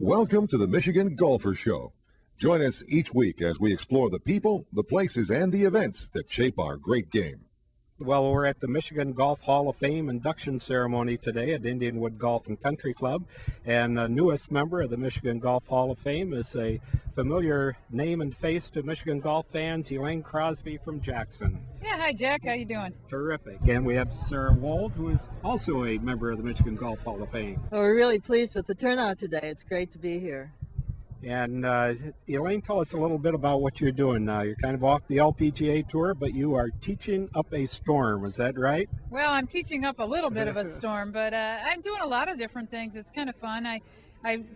Welcome to the Michigan Golfer Show. Join us each week as we explore the people, the places, and the events that shape our great game. Well, we're at the Michigan Golf Hall of Fame induction ceremony today at Indianwood Golf and Country Club. And the newest member of the Michigan Golf Hall of Fame is a familiar name and face to Michigan golf fans, Elaine Crosby from Jackson. Yeah, hi Jack, how you doing? Terrific. And we have Sarah Wold, who is also a member of the Michigan Golf Hall of Fame. Well, we're really pleased with the turnout today. It's great to be here. And Elaine, tell us a little bit about what you're doing now. You're kind of off the LPGA Tour, but you are teaching up a storm. Is that right? Well, I'm teaching up a little bit of a storm, but I'm doing a lot of different things. It's kind of fun. I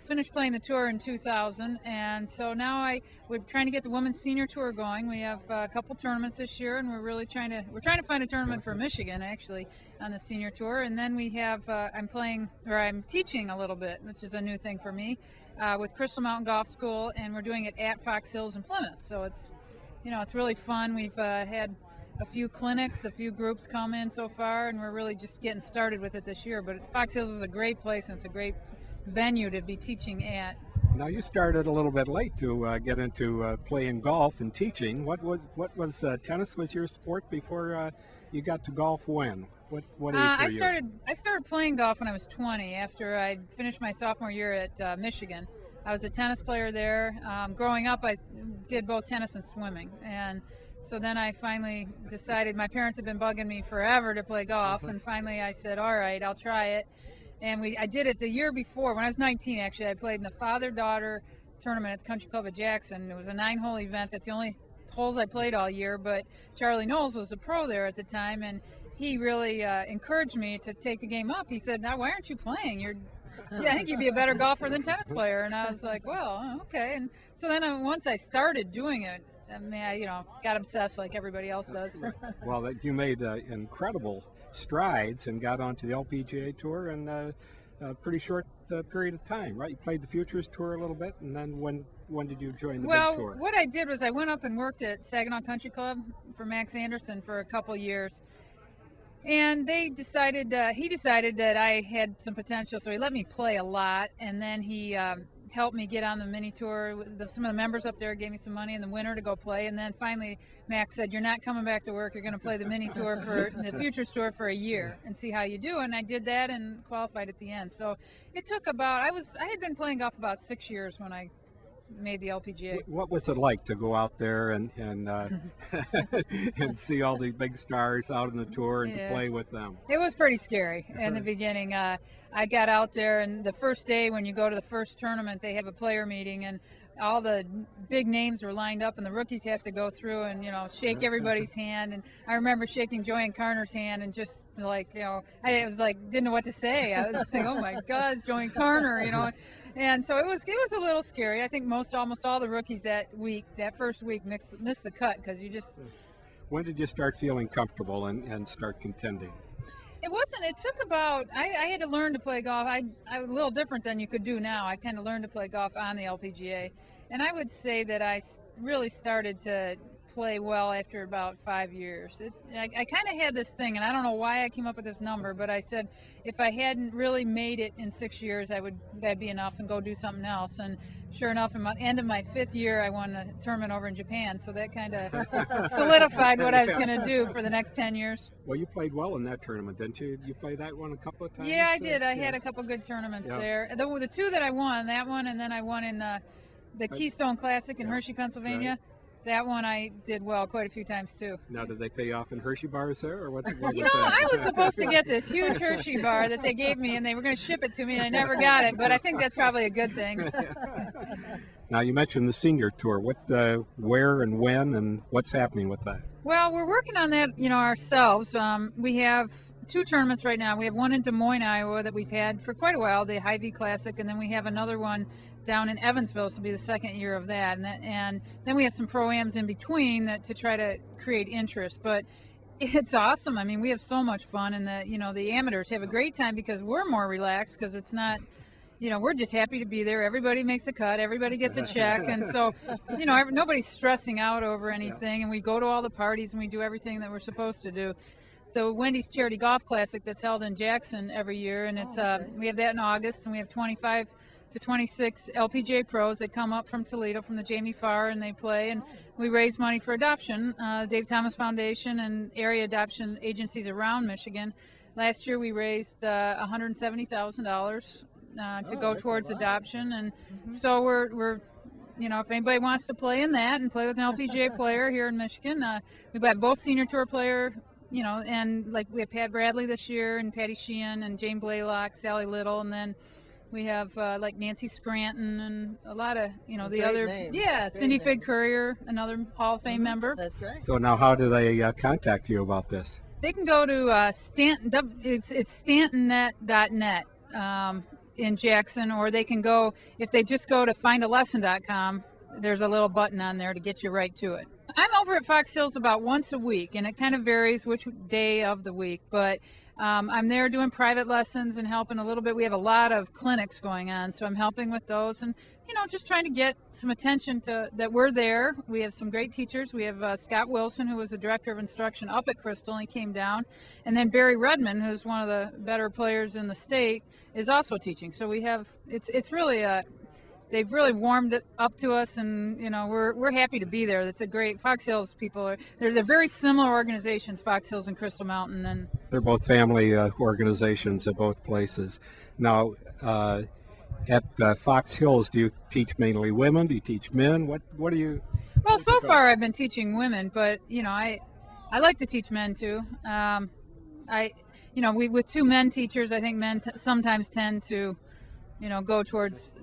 finished playing the tour in 2000, and so now we're trying to get the Women's Senior Tour going. We have a couple tournaments this year, and we're trying to find a tournament for Michigan, actually, on the Senior Tour. And then we have I'm teaching a little bit, which is a new thing for me. With Crystal Mountain Golf School, and we're doing it at Fox Hills in Plymouth. So it's really fun. We've had a few clinics, a few groups come in so far, and we're really just getting started with it this year. But Fox Hills is a great place, and it's a great venue to be teaching at. Now, you started a little bit late to get into playing golf and teaching. What was tennis was your sport before you got to golf? When? What age were you? I started playing golf when I was 20 after I finished my sophomore year at Michigan. I was a tennis player there. Growing up, I did both tennis and swimming. And so then I finally decided, my parents had been bugging me forever to play golf. And finally I said, all right, I'll try it. And I did it the year before. When I was 19, actually, I played in the father-daughter tournament at the Country Club of Jackson. It was a 9-hole event. That's the only holes I played all year. But Charlie Knowles was a pro there at the time. And he really encouraged me to take the game up. He said, "Now, why aren't you playing? I think you'd be a better golfer than tennis player." And I was like, "Well, okay." And so then once I started doing it, I got obsessed like everybody else does. Well, you made incredible strides and got onto the LPGA Tour in a pretty short period of time, right? You played the Futures Tour a little bit, and then when did you join the big tour? Well, what I did was I went up and worked at Saginaw Country Club for Max Anderson for a couple years. And he decided that I had some potential, so he let me play a lot, and then he helped me get on the mini tour. Some of the members up there gave me some money in the winter to go play, and then finally Max said, "You're not coming back to work. You're going to play the mini tour for the Futures Tour for a year and see how you do." And I did that and qualified at the end. So it took I had been playing golf about 6 years when I made the LPGA. What was it like to go out there and and see all these big stars out on the tour and to play with them? It was pretty scary in the beginning. I got out there, and the first day when you go to the first tournament, they have a player meeting, and all the big names were lined up, and the rookies have to go through and shake everybody's hand. And I remember shaking Joanne Carner's hand and just like I was like didn't know what to say. I was like, "Oh my God, it's Joanne Carner," And so it was a little scary. I think almost all the rookies that first week missed the cut because you just. When did you start feeling comfortable and start contending? It took about, I had to learn to play golf. I was a little different than you could do now. I kind of learned to play golf on the LPGA. And I would say that I really started to play well after about 5 years. I kind of had this thing, and I don't know why I came up with this number, but I said if I hadn't really made it in 6 years, that'd be enough and go do something else. And sure enough, in the end of my 5th year, I won a tournament over in Japan. So that kind of solidified what I was going to do for the next 10 years. Well, you played well in that tournament, didn't you? You played that one a couple of times? Yeah, I did. I had a couple good tournaments there. The two that I won, that one, and then I won in the Keystone Classic in Hershey, Pennsylvania. Right. That one I did well quite a few times too. Now, did they pay off in Hershey bars there, or what was I was supposed to get this huge Hershey bar that they gave me, and they were going to ship it to me, and I never got it. But I think that's probably a good thing. Now, you mentioned the Senior Tour. What, where, and when, and what's happening with that? Well, we're working on that, ourselves. We have 2 tournaments right now. We have one in Des Moines, Iowa, that we've had for quite a while, the Hy-Vee Classic, and then we have another one down in Evansville. This will be the 2nd year of that, and then we have some pro-ams in between to try to create interest. But it's awesome. I mean, we have so much fun, and the amateurs have a great time because we're more relaxed because it's not. We're just happy to be there. Everybody makes a cut. Everybody gets a check. And so, nobody's stressing out over anything. And we go to all the parties and we do everything that we're supposed to do. The Wendy's Charity Golf Classic that's held in Jackson every year. And it's we have that in August, and we have 25 to 26 LPGA pros that come up from Toledo, from the Jamie Farr, and they play, and we raise money for adoption, Dave Thomas Foundation and area adoption agencies around Michigan. Last year we raised $170,000 to go towards adoption, and so we're you know, if anybody wants to play in that and play with an LPGA player here in Michigan, we've got both senior tour player, you know, and like we have Pat Bradley this year and Patty Sheehan and Jane Blaylock, Sally Little, and then we have like Nancy Scranton and a lot of, you know, the other names. Cindy Great Fig Courier, another Hall of Fame member. That's right. So now how do they contact you about this? They can go to Stanton. It's stantonnet.net in Jackson, or they can go, if they just go to findalesson.com, there's a little button on there to get you right to it. I'm over at Fox Hills about once a week, and it kind of varies which day of the week, but I'm there doing private lessons and helping a little bit. We have a lot of clinics going on, so I'm helping with those and, you know, just trying to get some attention to that we're there. We have some great teachers. We have Scott Wilson, who was the director of instruction up at Crystal, and he came down. And then Barry Redmond, who's one of the better players in the state, is also teaching. So we have, it's really they've really warmed it up to us, and you know we're happy to be there. That's a great Fox Hills people. They're very similar organizations, Fox Hills and Crystal Mountain, and They're both family organizations at both places. Now, at Fox Hills, do you teach mainly women? Do you teach men? What do you? well, so far I've been teaching women, but you know I like to teach men too. We with two men teachers, I think men sometimes tend to, you know, go towards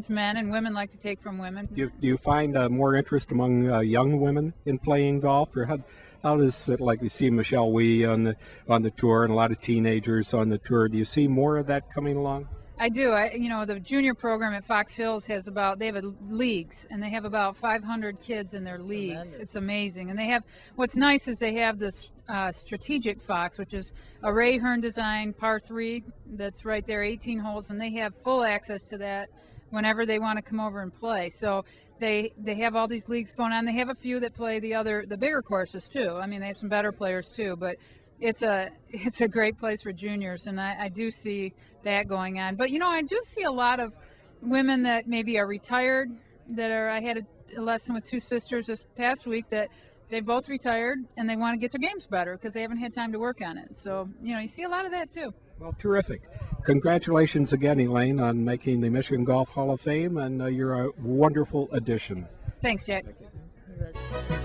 men, and women like to take from women. Do you find more interest among young women in playing golf, or how does it, like we see Michelle Wee on the tour and a lot of teenagers on the tour? Do you see more of that coming along? I do. The junior program at Fox Hills they have leagues, and they have about 500 kids in their leagues. Tremendous. It's amazing. And they have, what's nice is they have this strategic Fox, which is a Ray Hearn design par 3 that's right there, 18 holes, and they have full access to that whenever they want to come over and play. So they have all these leagues going on. They have a few that play the bigger courses too. I mean, they have some better players too, but it's a great place for juniors, and I do see that going on. But you know, I do see a lot of women that maybe are retired I had a lesson with two sisters this past week that they both retired and they want to get their games better because they haven't had time to work on it. So, you know, you see a lot of that too. Well, terrific. Congratulations again, Elaine, on making the Michigan Golf Hall of Fame, and you're a wonderful addition. Thanks, Jack. Thank you.